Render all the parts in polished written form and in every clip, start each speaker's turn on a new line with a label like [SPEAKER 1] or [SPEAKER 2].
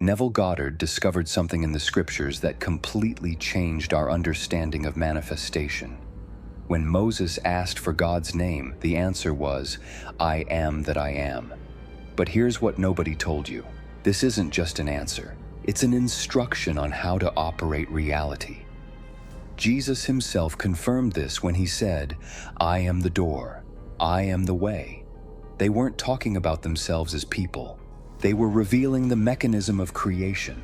[SPEAKER 1] Neville Goddard discovered something in the scriptures that completely changed our understanding of manifestation. When Moses asked for God's name, the answer was, "I am that I am." But here's what nobody told you. This isn't just an answer. It's an instruction on how to operate reality. Jesus himself confirmed this when he said, "I am the door. I am the way." They weren't talking about themselves as people. They were revealing the mechanism of creation.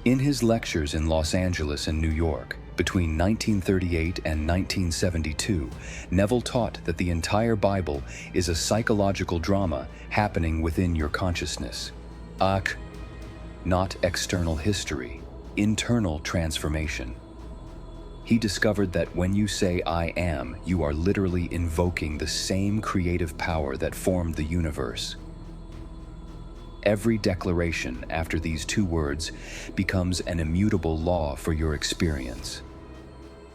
[SPEAKER 1] In his lectures in Los Angeles and New York, between 1938 and 1972, Neville taught that the entire Bible is a psychological drama happening within your consciousness. Not external history, internal transformation. He discovered that when you say "I am," you are literally invoking the same creative power that formed the universe. Every declaration after these two words becomes an immutable law for your experience.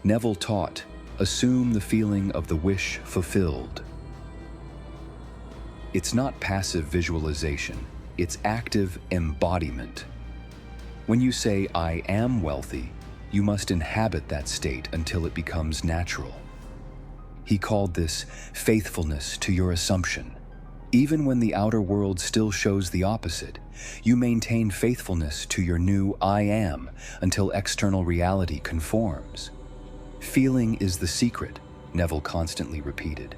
[SPEAKER 1] Neville taught, assume the feeling of the wish fulfilled. It's not passive visualization, it's active embodiment. When you say "I am wealthy," you must inhabit that state until it becomes natural. He called this faithfulness to your assumption. Even when the outer world still shows the opposite, you maintain faithfulness to your new "I am" until external reality conforms. Feeling is the secret, Neville constantly repeated.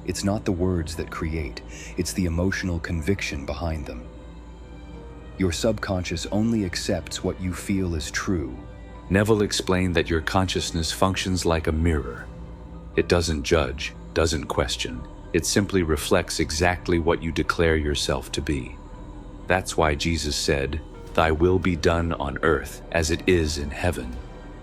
[SPEAKER 1] It's not the words that create, it's the emotional conviction behind them. Your subconscious only accepts what you feel is true. Neville explained that your consciousness functions like a mirror. It doesn't judge, doesn't question. It simply reflects exactly what you declare yourself to be. That's why Jesus said, "Thy will be done on earth as it is in heaven."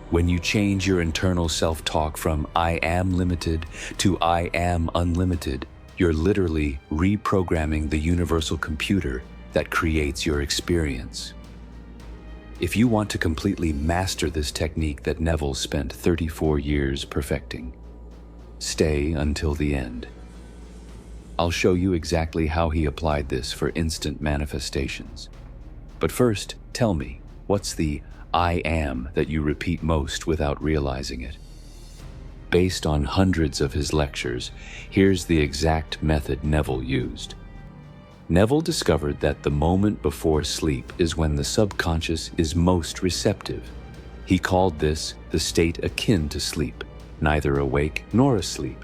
[SPEAKER 1] When you change your internal self-talk from "I am limited" to "I am unlimited," you're literally reprogramming the universal computer that creates your experience. If you want to completely master this technique that Neville spent 34 years perfecting, stay until the end. I'll show you exactly how he applied this for instant manifestations. But first, tell me, what's the "I am" that you repeat most without realizing it? Based on hundreds of his lectures, here's the exact method Neville used. Neville discovered that the moment before sleep is when the subconscious is most receptive. He called this the state akin to sleep, neither awake nor asleep.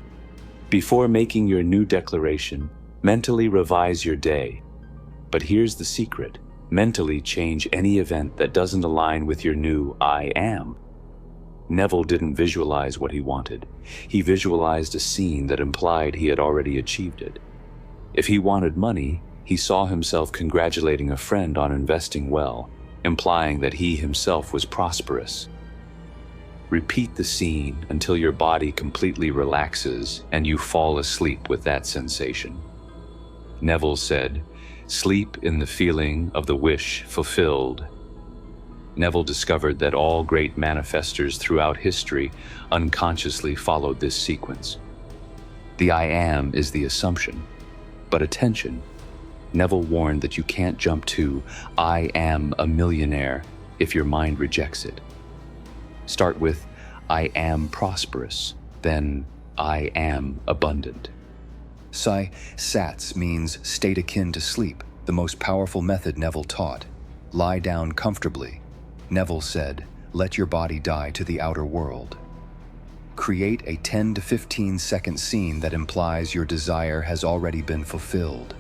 [SPEAKER 1] Before making your new declaration, mentally revise your day. But here's the secret. Mentally change any event that doesn't align with your new "I am." Neville didn't visualize what he wanted. He visualized a scene that implied he had already achieved it. If he wanted money, he saw himself congratulating a friend on investing well, implying that he himself was prosperous. Repeat the scene until your body completely relaxes and you fall asleep with that sensation. Neville said, "Sleep in the feeling of the wish fulfilled." Neville discovered that all great manifestors throughout history unconsciously followed this sequence. The "I am" is the assumption, but attention. Neville warned that you can't jump to "I am a millionaire" if your mind rejects it. Start with "I am prosperous," then "I am abundant." Sats means state akin to sleep, the most powerful method Neville taught. Lie down comfortably. Neville said, "Let your body die to the outer world." Create a 10 to 15 second scene that implies your desire has already been fulfilled.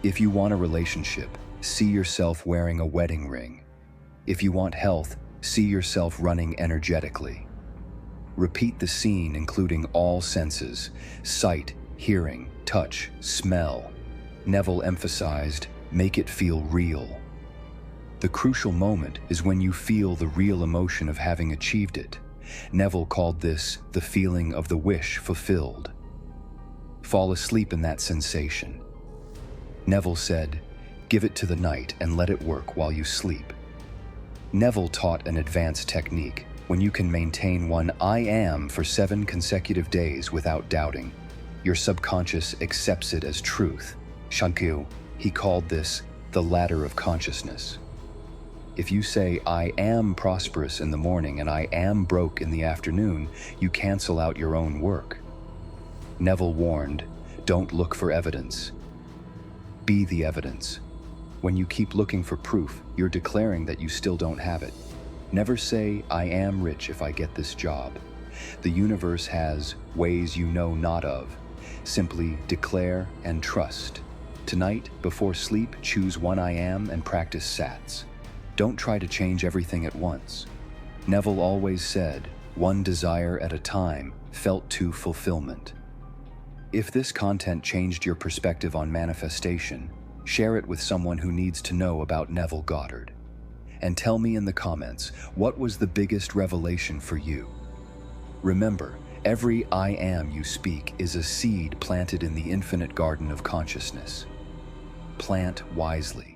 [SPEAKER 1] If you want a relationship, see yourself wearing a wedding ring. If you want health, see yourself running energetically. Repeat the scene including all senses: sight, hearing, touch, smell. Neville emphasized, make it feel real. The crucial moment is when you feel the real emotion of having achieved it. Neville called this the feeling of the wish fulfilled. Fall asleep in that sensation. Neville said, "Give it to the night and let it work while you sleep." Neville taught an advanced technique when you can maintain one "I am" for 7 consecutive days without doubting. Your subconscious accepts it as truth. Shankyu, he called this the ladder of consciousness. If you say, I am prosperous in the morning and I am broke in the afternoon, you cancel out your own work. Neville warned, don't look for evidence. Be the evidence. When you keep looking for proof, you're declaring that you still don't have it. Never say, I am rich if I get this job. The universe has ways you know not of. Simply declare and trust. Tonight, before sleep, choose one I am and practice SATs. Don't try to change everything at once. Neville always said, one desire at a time, felt to fulfillment. If this content changed your perspective on manifestation, share it with someone who needs to know about Neville Goddard. And tell me in the comments, what was the biggest revelation for you? Remember, every I am you speak is a seed planted in the infinite garden of consciousness. Plant wisely.